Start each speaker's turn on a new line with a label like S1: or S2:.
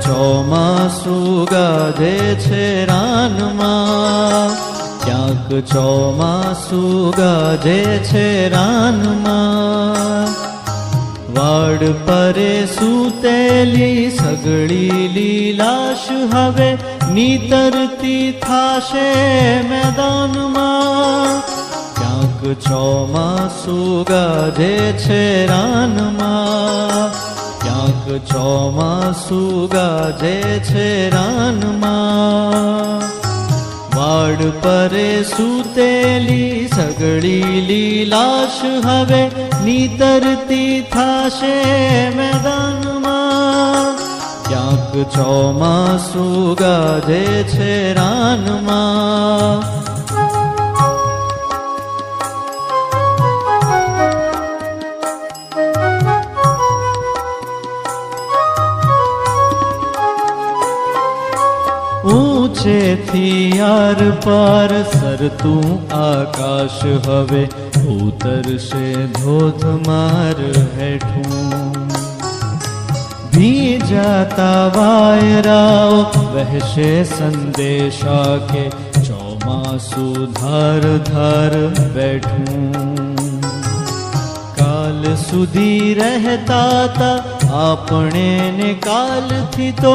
S1: ચોમાસું ગાજે છે રાનમાં, ક્યાંક ચોમાસું ગાજે છે રાનમાં. વાડ પરે સૂતેલી સગળી લીલાશ હવે નીતરતી થાશે મેદાનમાં. ક્યાંક ચોમાસું ગાજે છે રાનમાં, ક્યાંક ચોમાસું ગાજે છે રાનમાં. વાડ પરે સૂતેલી સગળી લીલાશ હવે નીતરતી થાશે મેદાનમાં. ક્યાંક ચોમાસું ગાજે છે રાનમાં. ઊંચેથી આર પાર સરતું આકાશ હવે ઉતરશે ધોધમાર હેઠું. ભીજાતા વાયરાઓ વહેશે સંદેશા કે ચોમાસું ધાર ધાર બેઠું. કાલ સુધી રહેતા તા આપણે ને કાલથી તો